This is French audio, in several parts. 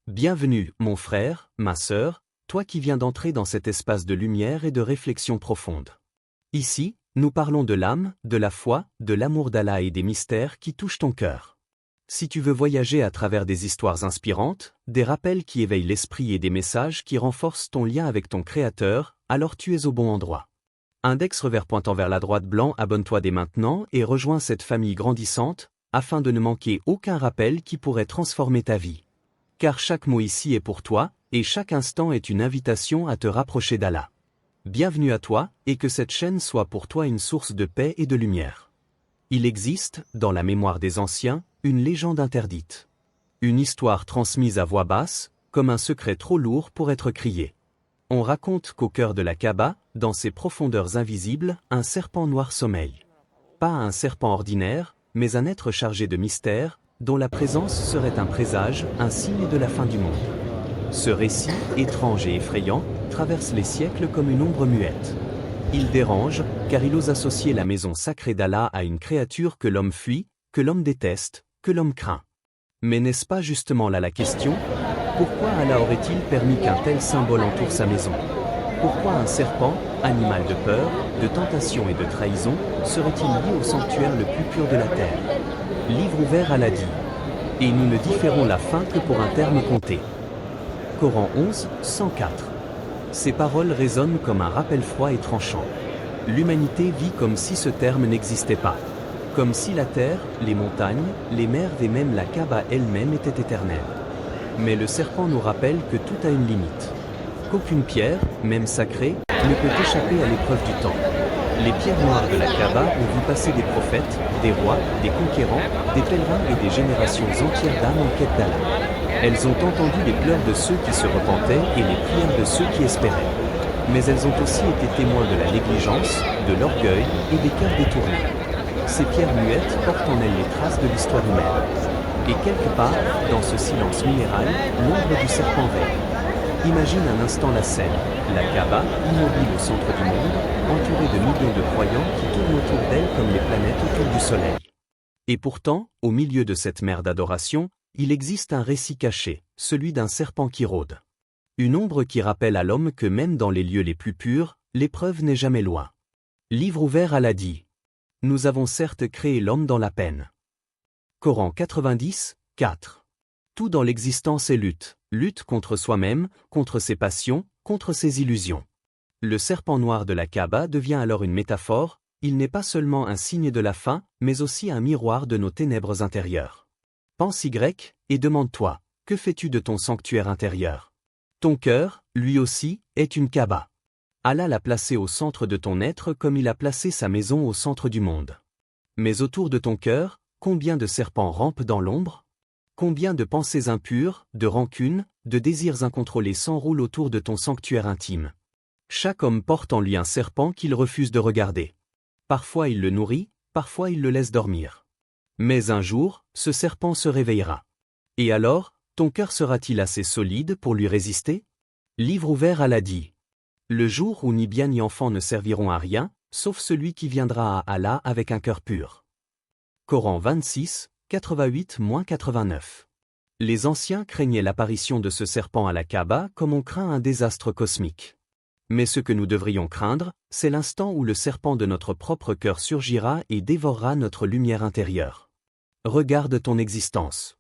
Bienvenue, mon frère, ma sœur, toi qui viens d'entrer dans cet espace de lumière et de réflexion profonde. Ici, nous parlons de l'âme, de la foi, de l'amour d'Allah et des mystères qui touchent ton cœur. Si tu veux voyager à travers des histoires inspirantes, des rappels qui éveillent l'esprit et des messages qui renforcent ton lien avec ton Créateur, alors tu es au bon endroit. Index revers pointant vers la droite blanc, abonne-toi dès maintenant et rejoins cette famille grandissante, afin de ne manquer aucun rappel qui pourrait transformer ta vie. Car chaque mot ici est pour toi, et chaque instant est une invitation à te rapprocher d'Allah. Bienvenue à toi, et que cette chaîne soit pour toi une source de paix et de lumière. Il existe, dans la mémoire des anciens, une légende interdite. Une histoire transmise à voix basse, comme un secret trop lourd pour être crié. On raconte qu'au cœur de la Kaaba, dans ses profondeurs invisibles, un serpent noir sommeille. Pas un serpent ordinaire, mais un être chargé de mystère, dont la présence serait un présage, un signe de la fin du monde. Ce récit, étrange et effrayant, traverse les siècles comme une ombre muette. Il dérange, car il ose associer la maison sacrée d'Allah à une créature que l'homme fuit, que l'homme déteste, que l'homme craint. Mais n'est-ce pas justement là la question? Pourquoi Allah aurait-il permis qu'un tel symbole entoure sa maison? Pourquoi un serpent, animal de peur, de tentation et de trahison, serait-il lié au sanctuaire le plus pur de la terre? Livre ouvert Allah dit. Et nous ne différons la fin que pour un terme compté. Coran 11, 104. Ces paroles résonnent comme un rappel froid et tranchant. L'humanité vit comme si ce terme n'existait pas. Comme si la terre, les montagnes, les mers et même la Kaaba elle-même étaient éternelles. Mais le serpent nous rappelle que tout a une limite. Qu'aucune pierre, même sacrée, ne peut échapper à l'épreuve du temps. Les pierres noires de la Kaaba ont vu passer des prophètes, des rois, des conquérants, des pèlerins et des générations entières d'âmes en quête d'Allah. Elles ont entendu les pleurs de ceux qui se repentaient et les prières de ceux qui espéraient. Mais elles ont aussi été témoins de la négligence, de l'orgueil et des cœurs détournés. Ces pierres muettes portent en elles les traces de l'histoire humaine. Et quelque part, dans ce silence minéral, l'ombre du serpent veille. Imagine un instant la scène, la Kaaba, immobile au centre du monde, entourée de millions de croyants qui tournent autour d'elle comme les planètes autour du Soleil. Et pourtant, au milieu de cette mer d'adoration, il existe un récit caché, celui d'un serpent qui rôde. Une ombre qui rappelle à l'homme que même dans les lieux les plus purs, l'épreuve n'est jamais loin. Livre ouvert Allah dit. Nous avons certes créé l'homme dans la peine. Coran 90, 4. Tout dans l'existence est lutte, lutte contre soi-même, contre ses passions, contre ses illusions. Le serpent noir de la Kaaba devient alors une métaphore, il n'est pas seulement un signe de la fin, mais aussi un miroir de nos ténèbres intérieures. Pense et demande-toi, que fais-tu de ton sanctuaire intérieur? Ton cœur, lui aussi, est une Kaaba. Allah l'a placé au centre de ton être comme il a placé sa maison au centre du monde. Mais autour de ton cœur, combien de serpents rampent dans l'ombre? Combien de pensées impures, de rancunes, de désirs incontrôlés s'enroulent autour de ton sanctuaire intime? Chaque homme porte en lui un serpent qu'il refuse de regarder. Parfois il le nourrit, parfois il le laisse dormir. Mais un jour, ce serpent se réveillera. Et alors, ton cœur sera-t-il assez solide pour lui résister? Livre ouvert Allah dit. Le jour où ni bien ni enfant ne serviront à rien, sauf celui qui viendra à Allah avec un cœur pur. Coran 26, 88-89. Les anciens craignaient l'apparition de ce serpent à la Kaaba comme on craint un désastre cosmique. Mais ce que nous devrions craindre, c'est l'instant où le serpent de notre propre cœur surgira et dévorera notre lumière intérieure. Regarde ton existence.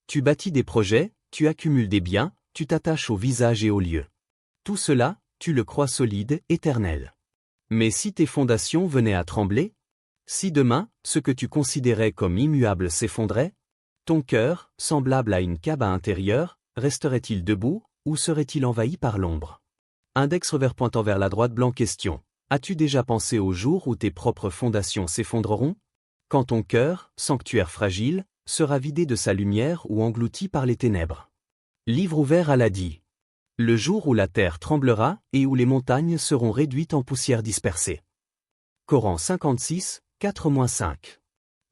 Tu bâtis des projets, tu accumules des biens, tu t'attaches au visage et aux lieux. Tout cela, tu le crois solide, éternel. Mais si tes fondations venaient à trembler? Si demain, ce que tu considérais comme immuable s'effondrait? Ton cœur, semblable à une Kaaba intérieure, resterait-il debout, ou serait-il envahi par l'ombre? Index revers pointant vers la droite blanc question. As-tu déjà pensé au jour où tes propres fondations s'effondreront? Quand ton cœur, sanctuaire fragile, sera vidé de sa lumière ou englouti par les ténèbres. Livre ouvert Allah dit. Le jour où la terre tremblera et où les montagnes seront réduites en poussière dispersée. Coran 56, 4-5.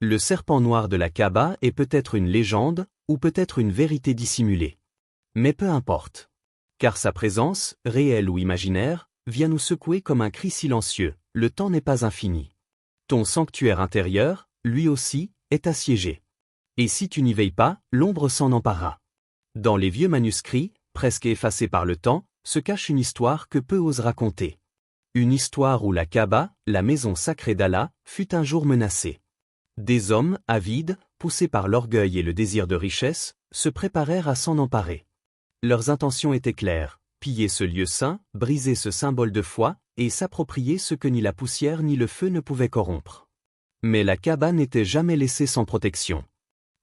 Le serpent noir de la Kaaba est peut-être une légende, ou peut-être une vérité dissimulée. Mais peu importe. Car sa présence, réelle ou imaginaire, vient nous secouer comme un cri silencieux, le temps n'est pas infini. Ton sanctuaire intérieur, lui aussi, est assiégé. Et si tu n'y veilles pas, l'ombre s'en emparera. Dans les vieux manuscrits, presque effacés par le temps, se cache une histoire que peu osent raconter. Une histoire où la Kaaba, la maison sacrée d'Allah, fut un jour menacée. Des hommes, avides, poussés par l'orgueil et le désir de richesse, se préparèrent à s'en emparer. Leurs intentions étaient claires, piller ce lieu saint, briser ce symbole de foi, et s'approprier ce que ni la poussière ni le feu ne pouvaient corrompre. Mais la Kaaba n'était jamais laissée sans protection.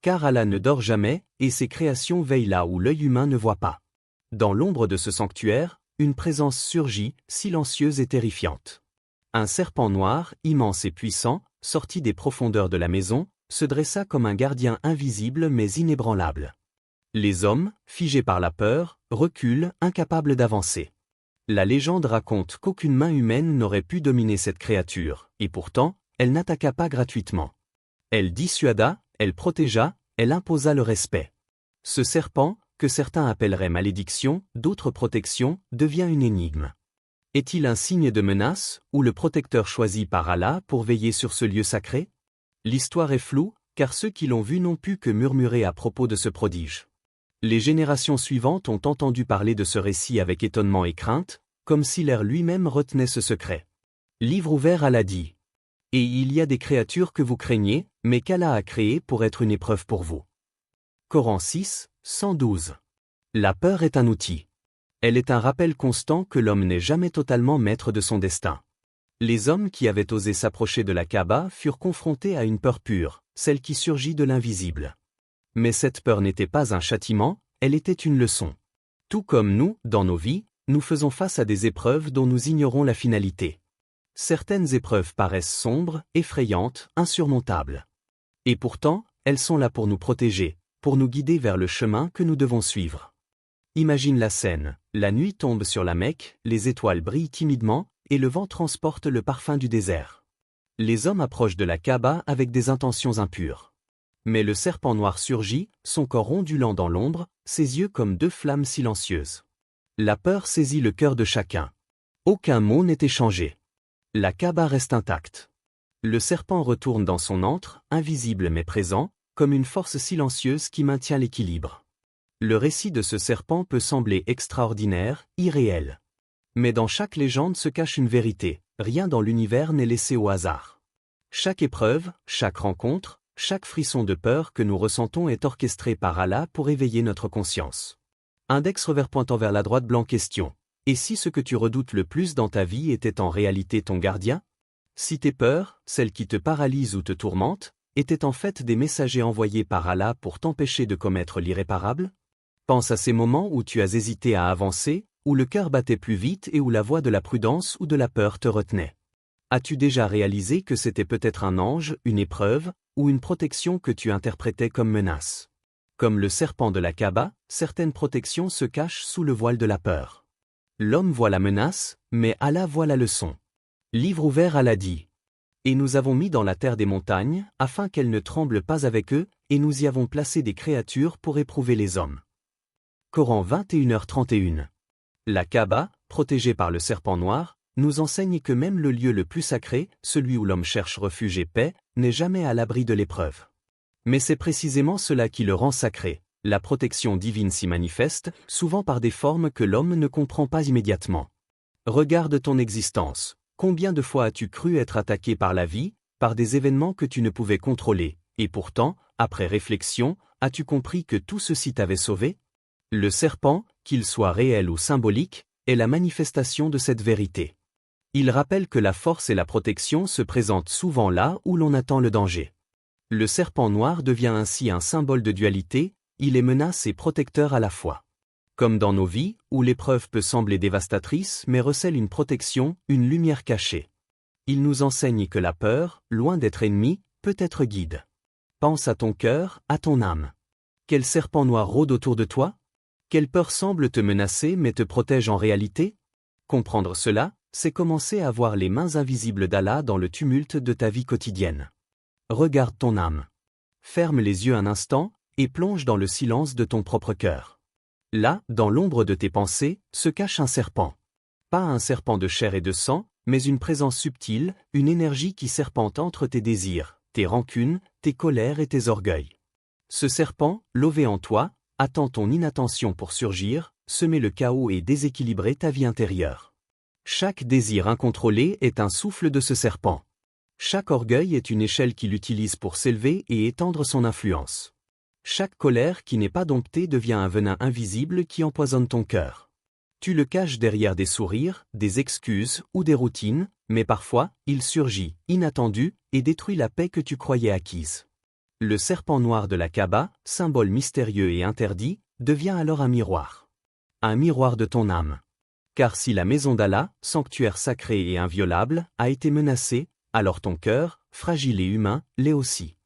Car Allah ne dort jamais, et ses créations veillent là où l'œil humain ne voit pas. Dans l'ombre de ce sanctuaire, une présence surgit, silencieuse et terrifiante. Un serpent noir, immense et puissant, sorti des profondeurs de la maison, se dressa comme un gardien invisible mais inébranlable. Les hommes, figés par la peur, reculent, incapables d'avancer. La légende raconte qu'aucune main humaine n'aurait pu dominer cette créature, et pourtant, elle n'attaqua pas gratuitement. Elle dissuada, elle protégea, elle imposa le respect. Ce serpent, que certains appelleraient malédiction, d'autres protection, devient une énigme. Est-il un signe de menace, ou le protecteur choisi par Allah pour veiller sur ce lieu sacré? L'histoire est floue, car ceux qui l'ont vu n'ont pu que murmurer à propos de ce prodige. Les générations suivantes ont entendu parler de ce récit avec étonnement et crainte, comme si l'air lui-même retenait ce secret. Livre ouvert, Allah dit. Et il y a des créatures que vous craignez, mais qu'Allah a créées pour être une épreuve pour vous. Coran 6, 112. La peur est un outil. Elle est un rappel constant que l'homme n'est jamais totalement maître de son destin. Les hommes qui avaient osé s'approcher de la Kaaba furent confrontés à une peur pure, celle qui surgit de l'invisible. Mais cette peur n'était pas un châtiment, elle était une leçon. Tout comme nous, dans nos vies, nous faisons face à des épreuves dont nous ignorons la finalité. Certaines épreuves paraissent sombres, effrayantes, insurmontables. Et pourtant, elles sont là pour nous protéger, pour nous guider vers le chemin que nous devons suivre. Imagine la scène, la nuit tombe sur la Mecque, les étoiles brillent timidement, et le vent transporte le parfum du désert. Les hommes approchent de la Kaaba avec des intentions impures. Mais le serpent noir surgit, son corps ondulant dans l'ombre, ses yeux comme deux flammes silencieuses. La peur saisit le cœur de chacun. Aucun mot n'est échangé. La Kaaba reste intacte. Le serpent retourne dans son antre, invisible mais présent, comme une force silencieuse qui maintient l'équilibre. Le récit de ce serpent peut sembler extraordinaire, irréel. Mais dans chaque légende se cache une vérité, rien dans l'univers n'est laissé au hasard. Chaque épreuve, chaque rencontre, chaque frisson de peur que nous ressentons est orchestré par Allah pour éveiller notre conscience. Index revers pointant vers la droite blanc question. Et si ce que tu redoutes le plus dans ta vie était en réalité ton gardien? Si tes peurs, celles qui te paralysent ou te tourmentent, étaient en fait des messagers envoyés par Allah pour t'empêcher de commettre l'irréparable? Pense à ces moments où tu as hésité à avancer, où le cœur battait plus vite et où la voix de la prudence ou de la peur te retenait. As-tu déjà réalisé que c'était peut-être un ange, une épreuve, ou une protection que tu interprétais comme menace? Comme le serpent de la Kaaba, certaines protections se cachent sous le voile de la peur. L'homme voit la menace, mais Allah voit la leçon. Livre ouvert, Allah dit. Et nous avons mis dans la terre des montagnes, afin qu'elles ne tremblent pas avec eux, et nous y avons placé des créatures pour éprouver les hommes. Coran 21h31. La Kaaba, protégée par le serpent noir, nous enseigne que même le lieu le plus sacré, celui où l'homme cherche refuge et paix, n'est jamais à l'abri de l'épreuve. Mais c'est précisément cela qui le rend sacré. La protection divine s'y manifeste, souvent par des formes que l'homme ne comprend pas immédiatement. Regarde ton existence. Combien de fois as-tu cru être attaqué par la vie, par des événements que tu ne pouvais contrôler, et pourtant, après réflexion, as-tu compris que tout ceci t'avait sauvé? Le serpent, qu'il soit réel ou symbolique, est la manifestation de cette vérité. Il rappelle que la force et la protection se présentent souvent là où l'on attend le danger. Le serpent noir devient ainsi un symbole de dualité, il est menace et protecteur à la fois. Comme dans nos vies, où l'épreuve peut sembler dévastatrice mais recèle une protection, une lumière cachée. Il nous enseigne que la peur, loin d'être ennemie, peut être guide. Pense à ton cœur, à ton âme. Quel serpent noir rôde autour de toi? Quelle peur semble te menacer mais te protège en réalité? Comprendre cela, c'est commencer à voir les mains invisibles d'Allah dans le tumulte de ta vie quotidienne. Regarde ton âme. Ferme les yeux un instant, et plonge dans le silence de ton propre cœur. Là, dans l'ombre de tes pensées, se cache un serpent. Pas un serpent de chair et de sang, mais une présence subtile, une énergie qui serpente entre tes désirs, tes rancunes, tes colères et tes orgueils. Ce serpent, lové en toi, attends ton inattention pour surgir, semer le chaos et déséquilibrer ta vie intérieure. Chaque désir incontrôlé est un souffle de ce serpent. Chaque orgueil est une échelle qu'il utilise pour s'élever et étendre son influence. Chaque colère qui n'est pas domptée devient un venin invisible qui empoisonne ton cœur. Tu le caches derrière des sourires, des excuses ou des routines, mais parfois, il surgit, inattendu, et détruit la paix que tu croyais acquise. Le serpent noir de la Kaaba, symbole mystérieux et interdit, devient alors un miroir. Un miroir de ton âme. Car si la maison d'Allah, sanctuaire sacré et inviolable, a été menacée, alors ton cœur, fragile et humain, l'est aussi.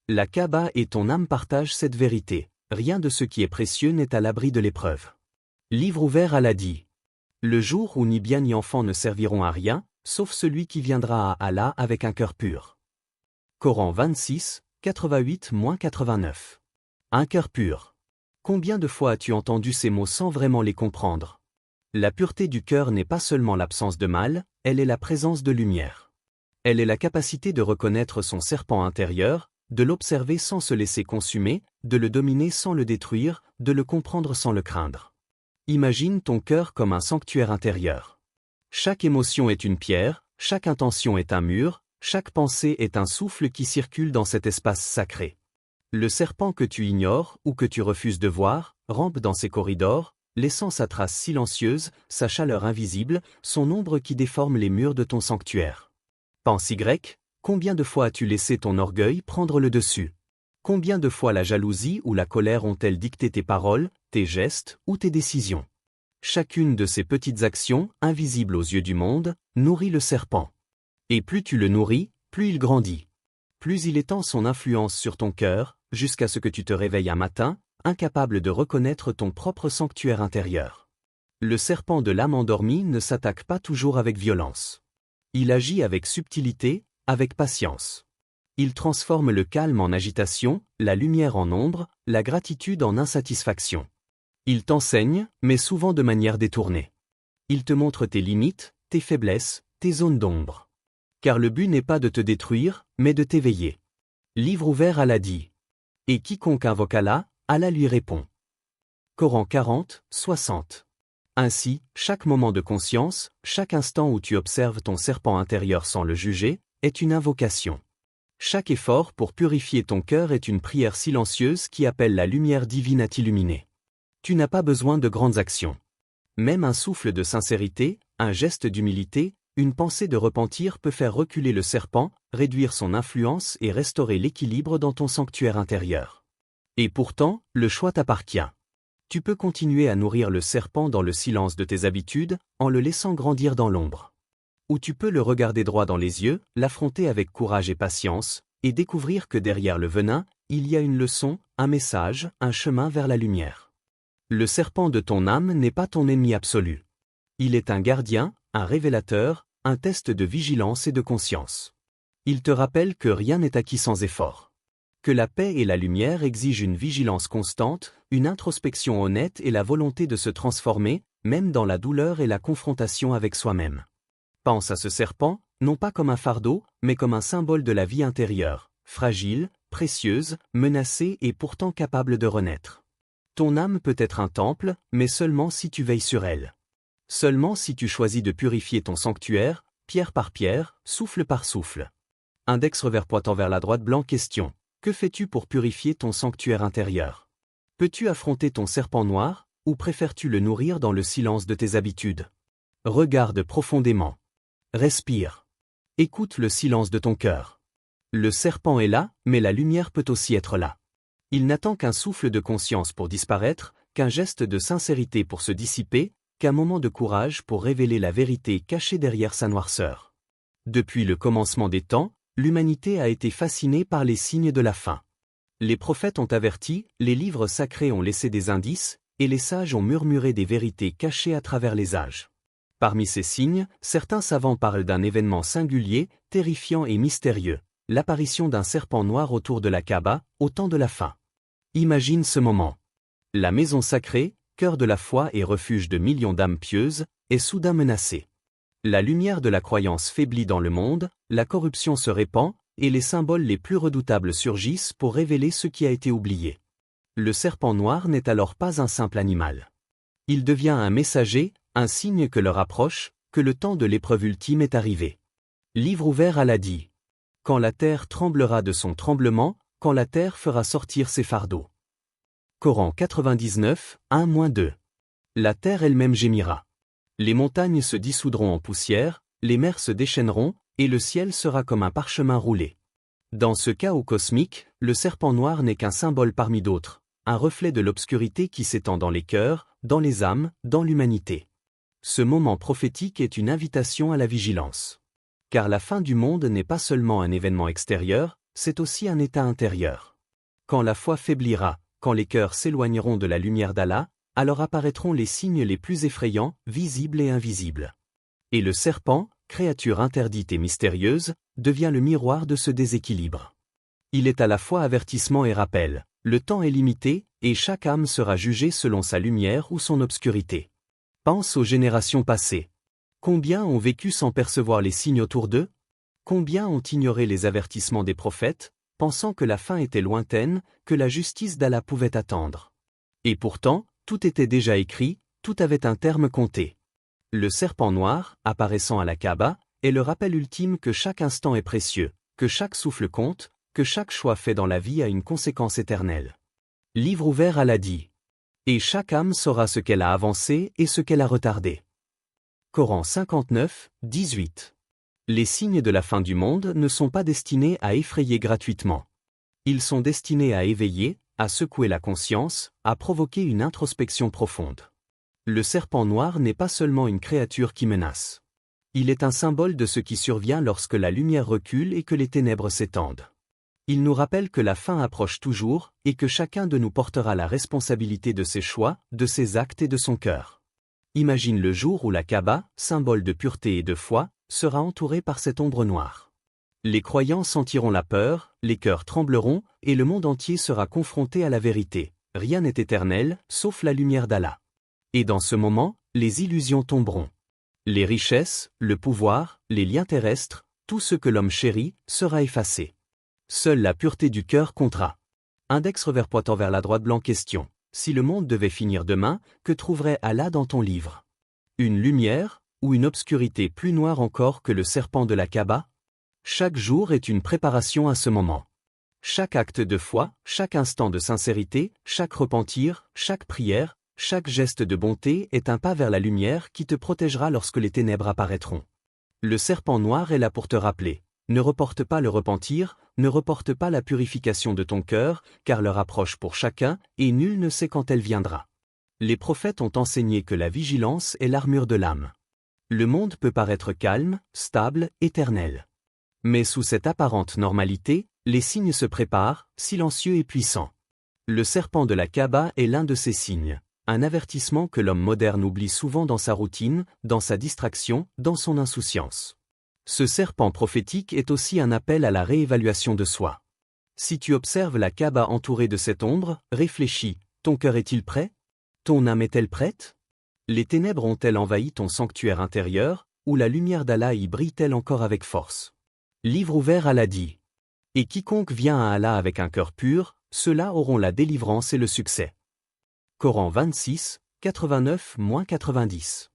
La Kaaba et ton âme partagent cette vérité. Rien de ce qui est précieux n'est à l'abri de l'épreuve. Livre ouvert Allah dit. Le jour où ni bien ni enfant ne serviront à rien, sauf celui qui viendra à Allah avec un cœur pur. Coran 26, 88-89. Un cœur pur. Combien de fois as-tu entendu ces mots sans vraiment les comprendre? La pureté du cœur n'est pas seulement l'absence de mal, elle est la présence de lumière. Elle est la capacité de reconnaître son serpent intérieur, de l'observer sans se laisser consumer, de le dominer sans le détruire, de le comprendre sans le craindre. Imagine ton cœur comme un sanctuaire intérieur. Chaque émotion est une pierre, chaque intention est un mur, chaque pensée est un souffle qui circule dans cet espace sacré. Le serpent que tu ignores ou que tu refuses de voir, rampe dans ces corridors, laissant sa trace silencieuse, sa chaleur invisible, son ombre qui déforme les murs de ton sanctuaire. Pense Y, combien de fois as-tu laissé ton orgueil prendre le dessus? Combien de fois la jalousie ou la colère ont-elles dicté tes paroles, tes gestes ou tes décisions? Chacune de ces petites actions, invisibles aux yeux du monde, nourrit le serpent. Et plus tu le nourris, plus il grandit. Plus il étend son influence sur ton cœur, jusqu'à ce que tu te réveilles un matin, incapable de reconnaître ton propre sanctuaire intérieur. Le serpent de l'âme endormie ne s'attaque pas toujours avec violence. Il agit avec subtilité, avec patience. Il transforme le calme en agitation, la lumière en ombre, la gratitude en insatisfaction. Il t'enseigne, mais souvent de manière détournée. Il te montre tes limites, tes faiblesses, tes zones d'ombre. Car le but n'est pas de te détruire, mais de t'éveiller. Livre ouvert Allah dit. Et quiconque invoque Allah, Allah lui répond. Coran 40, 60. Ainsi, chaque moment de conscience, chaque instant où tu observes ton serpent intérieur sans le juger, est une invocation. Chaque effort pour purifier ton cœur est une prière silencieuse qui appelle la lumière divine à t'illuminer. Tu n'as pas besoin de grandes actions. Même un souffle de sincérité, un geste d'humilité, une pensée de repentir peut faire reculer le serpent, réduire son influence et restaurer l'équilibre dans ton sanctuaire intérieur. Et pourtant, le choix t'appartient. Tu peux continuer à nourrir le serpent dans le silence de tes habitudes, en le laissant grandir dans l'ombre. Ou tu peux le regarder droit dans les yeux, l'affronter avec courage et patience, et découvrir que derrière le venin, il y a une leçon, un message, un chemin vers la lumière. Le serpent de ton âme n'est pas ton ennemi absolu. Il est un gardien, un révélateur, un test de vigilance et de conscience. Il te rappelle que rien n'est acquis sans effort. Que la paix et la lumière exigent une vigilance constante, une introspection honnête et la volonté de se transformer, même dans la douleur et la confrontation avec soi-même. Pense à ce serpent, non pas comme un fardeau, mais comme un symbole de la vie intérieure, fragile, précieuse, menacée et pourtant capable de renaître. Ton âme peut être un temple, mais seulement si tu veilles sur elle. Seulement si tu choisis de purifier ton sanctuaire, pierre par pierre, souffle par souffle. Index revers pointant vers la droite blanc question. Que fais-tu pour purifier ton sanctuaire intérieur? Peux-tu affronter ton serpent noir, ou préfères-tu le nourrir dans le silence de tes habitudes? Regarde profondément. Respire. Écoute le silence de ton cœur. Le serpent est là, mais la lumière peut aussi être là. Il n'attend qu'un souffle de conscience pour disparaître, qu'un geste de sincérité pour se dissiper, qu'un moment de courage pour révéler la vérité cachée derrière sa noirceur. Depuis le commencement des temps, l'humanité a été fascinée par les signes de la fin. Les prophètes ont averti, les livres sacrés ont laissé des indices, et les sages ont murmuré des vérités cachées à travers les âges. Parmi ces signes, certains savants parlent d'un événement singulier, terrifiant et mystérieux, l'apparition d'un serpent noir autour de la Kaaba, au temps de la fin. Imagine ce moment. La maison sacrée, cœur de la foi et refuge de millions d'âmes pieuses, est soudain menacée. La lumière de la croyance faiblit dans le monde, la corruption se répand, et les symboles les plus redoutables surgissent pour révéler ce qui a été oublié. Le serpent noir n'est alors pas un simple animal. Il devient un messager, un signe que leur approche, que le temps de l'épreuve ultime est arrivé. Livre ouvert à l'Adi. Quand la terre tremblera de son tremblement, quand la terre fera sortir ses fardeaux. Coran 99, 1-2. La terre elle-même gémira. Les montagnes se dissoudront en poussière, les mers se déchaîneront, et le ciel sera comme un parchemin roulé. Dans ce chaos cosmique, le serpent noir n'est qu'un symbole parmi d'autres, un reflet de l'obscurité qui s'étend dans les cœurs, dans les âmes, dans l'humanité. Ce moment prophétique est une invitation à la vigilance. Car la fin du monde n'est pas seulement un événement extérieur, c'est aussi un état intérieur. Quand la foi faiblira, quand les cœurs s'éloigneront de la lumière d'Allah, alors apparaîtront les signes les plus effrayants, visibles et invisibles. Et le serpent, créature interdite et mystérieuse, devient le miroir de ce déséquilibre. Il est à la fois avertissement et rappel. Le temps est limité, et chaque âme sera jugée selon sa lumière ou son obscurité. Pense aux générations passées. Combien ont vécu sans percevoir les signes autour d'eux? Combien ont ignoré les avertissements des prophètes, pensant que la fin était lointaine, que la justice d'Allah pouvait attendre? Et pourtant, tout était déjà écrit, tout avait un terme compté. Le serpent noir, apparaissant à la Kaaba, est le rappel ultime que chaque instant est précieux, que chaque souffle compte, que chaque choix fait dans la vie a une conséquence éternelle. Livre ouvert à l'Adi. Et chaque âme saura ce qu'elle a avancé et ce qu'elle a retardé. Coran 59, 18. Les signes de la fin du monde ne sont pas destinés à effrayer gratuitement. Ils sont destinés à éveiller, à secouer la conscience, à provoquer une introspection profonde. Le serpent noir n'est pas seulement une créature qui menace. Il est un symbole de ce qui survient lorsque la lumière recule et que les ténèbres s'étendent. Il nous rappelle que la fin approche toujours, et que chacun de nous portera la responsabilité de ses choix, de ses actes et de son cœur. Imagine le jour où la Kaaba, symbole de pureté et de foi, sera entourée par cette ombre noire. Les croyants sentiront la peur, les cœurs trembleront, et le monde entier sera confronté à la vérité. Rien n'est éternel, sauf la lumière d'Allah. Et dans ce moment, les illusions tomberont. Les richesses, le pouvoir, les liens terrestres, tout ce que l'homme chérit, sera effacé. Seule la pureté du cœur comptera. Index revers pointant vers la droite blanc question. Si le monde devait finir demain, que trouverait Allah dans ton livre? Une lumière, ou une obscurité plus noire encore que le serpent de la Kaaba? Chaque jour est une préparation à ce moment. Chaque acte de foi, chaque instant de sincérité, chaque repentir, chaque prière, chaque geste de bonté est un pas vers la lumière qui te protégera lorsque les ténèbres apparaîtront. Le serpent noir est là pour te rappeler. Ne reporte pas le repentir, ne reporte pas la purification de ton cœur, car l'heure approche pour chacun, et nul ne sait quand elle viendra. Les prophètes ont enseigné que la vigilance est l'armure de l'âme. Le monde peut paraître calme, stable, éternel. Mais sous cette apparente normalité, les signes se préparent, silencieux et puissants. Le serpent de la Kaaba est l'un de ces signes, un avertissement que l'homme moderne oublie souvent dans sa routine, dans sa distraction, dans son insouciance. Ce serpent prophétique est aussi un appel à la réévaluation de soi. Si tu observes la Kaaba entourée de cette ombre, réfléchis, ton cœur est-il prêt? Ton âme est-elle prête? Les ténèbres ont-elles envahi ton sanctuaire intérieur, ou la lumière d'Allah y brille-t-elle encore avec force? Livre ouvert à l'Adi. Et quiconque vient à Allah avec un cœur pur, ceux-là auront la délivrance et le succès. Coran 26, 89-90.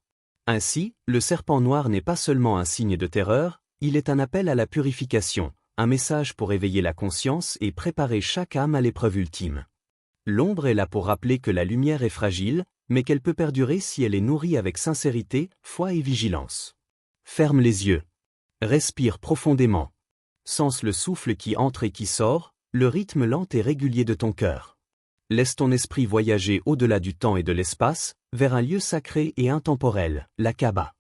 Ainsi, le serpent noir n'est pas seulement un signe de terreur, il est un appel à la purification, un message pour éveiller la conscience et préparer chaque âme à l'épreuve ultime. L'ombre est là pour rappeler que la lumière est fragile, mais qu'elle peut perdurer si elle est nourrie avec sincérité, foi et vigilance. Ferme les yeux. Respire profondément. Sens le souffle qui entre et qui sort, le rythme lent et régulier de ton cœur. Laisse ton esprit voyager au-delà du temps et de l'espace, vers un lieu sacré et intemporel, la Kaaba.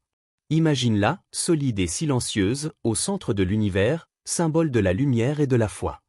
Imagine-la, solide et silencieuse, au centre de l'univers, symbole de la lumière et de la foi.